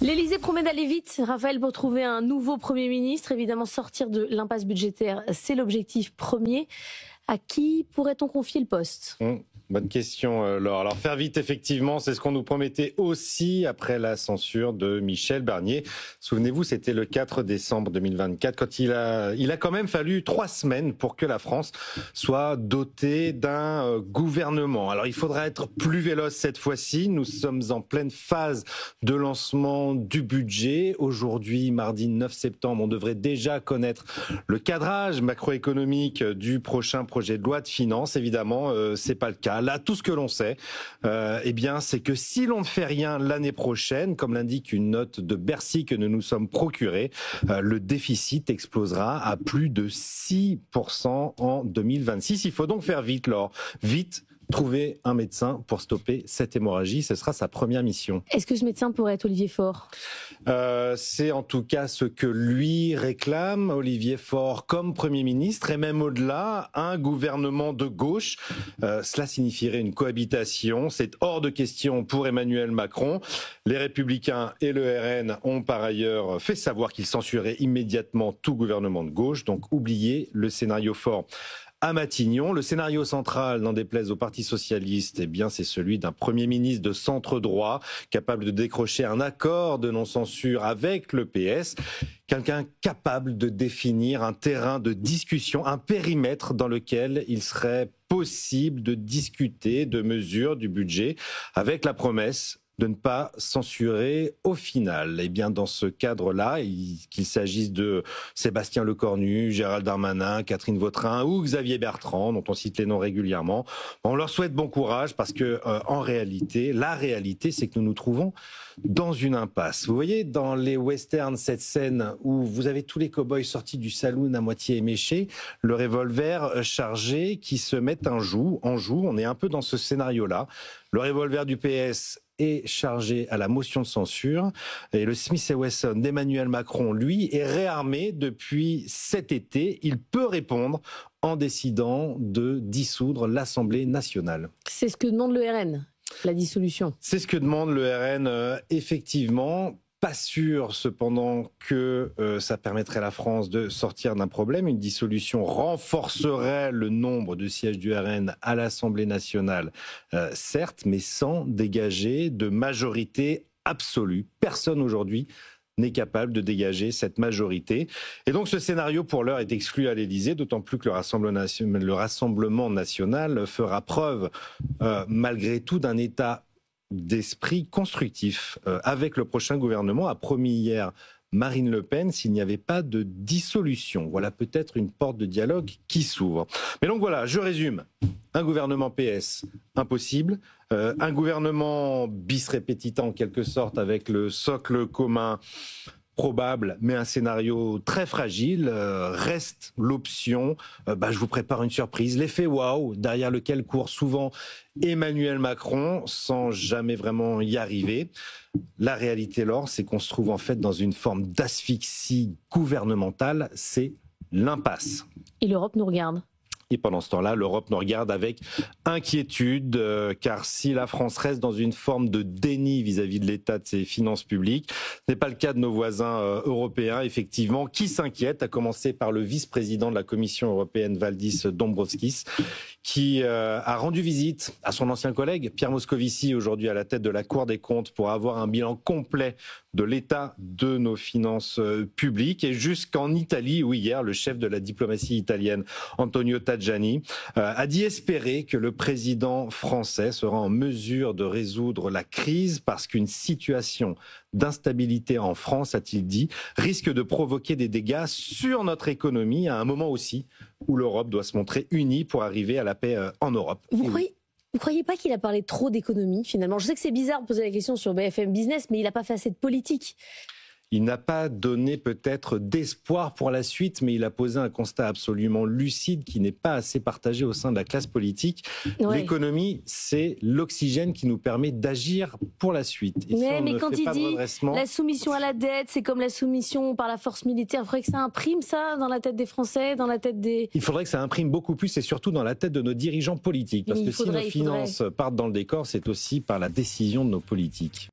L'Élysée promet d'aller vite, Raphaël, pour trouver un nouveau Premier ministre. Évidemment, sortir de l'impasse budgétaire, c'est l'objectif premier. À qui pourrait-on confier le poste ? Bonne question, Laure. Alors, faire vite, effectivement, c'est ce qu'on nous promettait aussi après la censure de Michel Barnier. Souvenez-vous, c'était le 4 décembre 2024, quand il a quand même fallu 3 semaines pour que la France soit dotée d'un gouvernement. Alors, il faudra être plus véloce cette fois-ci. Nous sommes en pleine phase de lancement du budget. Aujourd'hui, mardi 9 septembre, on devrait déjà connaître le cadrage macroéconomique du prochain projet de loi de finances. Évidemment, c'est pas le cas. Là, tout ce que l'on sait, c'est que si l'on ne fait rien l'année prochaine, comme l'indique une note de Bercy que nous nous sommes procurée, le déficit explosera à plus de 6% en 2026. Il faut donc faire vite, Laure. Vite. Trouver un médecin pour stopper cette hémorragie, ce sera sa première mission. Est-ce que ce médecin pourrait être Olivier Faure ? C'est en tout cas ce que lui réclame, Olivier Faure, comme Premier ministre, et même au-delà, un gouvernement de gauche. Cela signifierait une cohabitation. C'est hors de question pour Emmanuel Macron. Les Républicains et le RN ont par ailleurs fait savoir qu'ils censureraient immédiatement tout gouvernement de gauche. Donc oubliez le scénario Faure à Matignon. Le scénario central, n'en déplaise au Parti socialiste, c'est celui d'un Premier ministre de centre droit, capable de décrocher un accord de non-censure avec le PS. Quelqu'un capable de définir un terrain de discussion, un périmètre dans lequel il serait possible de discuter de mesures du budget avec la promesse de ne pas censurer au final. Dans ce cadre-là, qu'il s'agisse de Sébastien Lecornu, Gérald Darmanin, Catherine Vautrin ou Xavier Bertrand, dont on cite les noms régulièrement, on leur souhaite bon courage parce que, en réalité, la réalité, c'est que nous nous trouvons dans une impasse. Vous voyez, dans les westerns, cette scène où vous avez tous les cow-boys sortis du saloon à moitié éméchés, le revolver chargé qui se met en joue. On est un peu dans ce scénario-là. Le revolver du PS est chargé à la motion de censure et le Smith & Wesson d'Emmanuel Macron, lui, est réarmé depuis cet été. Il peut répondre en décidant de dissoudre l'Assemblée nationale. C'est ce que demande le RN, la dissolution. C'est ce que demande le RN, effectivement. Pas sûr, cependant, que ça permettrait à la France de sortir d'un problème. Une dissolution renforcerait le nombre de sièges du RN à l'Assemblée nationale, certes, mais sans dégager de majorité absolue. Personne aujourd'hui n'est capable de dégager cette majorité. Et donc ce scénario, pour l'heure, est exclu à l'Élysée, d'autant plus que le Rassemblement national fera preuve, malgré tout, d'un état d'esprit constructif avec le prochain gouvernement, a promis hier Marine Le Pen, s'il n'y avait pas de dissolution. Voilà peut-être une porte de dialogue qui s'ouvre. Mais donc voilà, je résume. Un gouvernement PS, impossible. Un gouvernement bis repetita en quelque sorte, avec le socle commun probable, mais un scénario très fragile. Reste l'option, je vous prépare une surprise, l'effet waouh, derrière lequel court souvent Emmanuel Macron, sans jamais vraiment y arriver. La réalité, Laure, c'est qu'on se trouve en fait dans une forme d'asphyxie gouvernementale, c'est l'impasse. Et l'Europe nous regarde. Et pendant ce temps-là, l'Europe nous regarde avec inquiétude, car si la France reste dans une forme de déni vis-à-vis de l'état de ses finances publiques, ce n'est pas le cas de nos voisins européens, effectivement, qui s'inquiètent, à commencer par le vice-président de la Commission européenne, Valdis Dombrovskis, qui a rendu visite à son ancien collègue, Pierre Moscovici, aujourd'hui à la tête de la Cour des comptes, pour avoir un bilan complet de l'état de nos finances publiques. Et jusqu'en Italie, où hier, le chef de la diplomatie italienne, Antonio Tajani, a dit espérer que le président français sera en mesure de résoudre la crise parce qu'une situation d'instabilité en France, a-t-il dit, risque de provoquer des dégâts sur notre économie à un moment aussi où l'Europe doit se montrer unie pour arriver à la paix en Europe. Vous croyez pas qu'il a parlé trop d'économie, finalement ? Je sais que c'est bizarre de poser la question sur BFM Business, mais il n'a pas fait assez de politique. Il n'a pas donné peut-être d'espoir pour la suite, mais il a posé un constat absolument lucide qui n'est pas assez partagé au sein de la classe politique. Ouais. L'économie, c'est l'oxygène qui nous permet d'agir pour la suite. Et mais quand il dit la soumission à la dette, c'est comme la soumission par la force militaire, il faudrait que ça imprime ça dans la tête des Français, dans la tête des... Il faudrait que ça imprime beaucoup plus et surtout dans la tête de nos dirigeants politiques. Parce que si nos finances partent dans le décor, c'est aussi par la décision de nos politiques.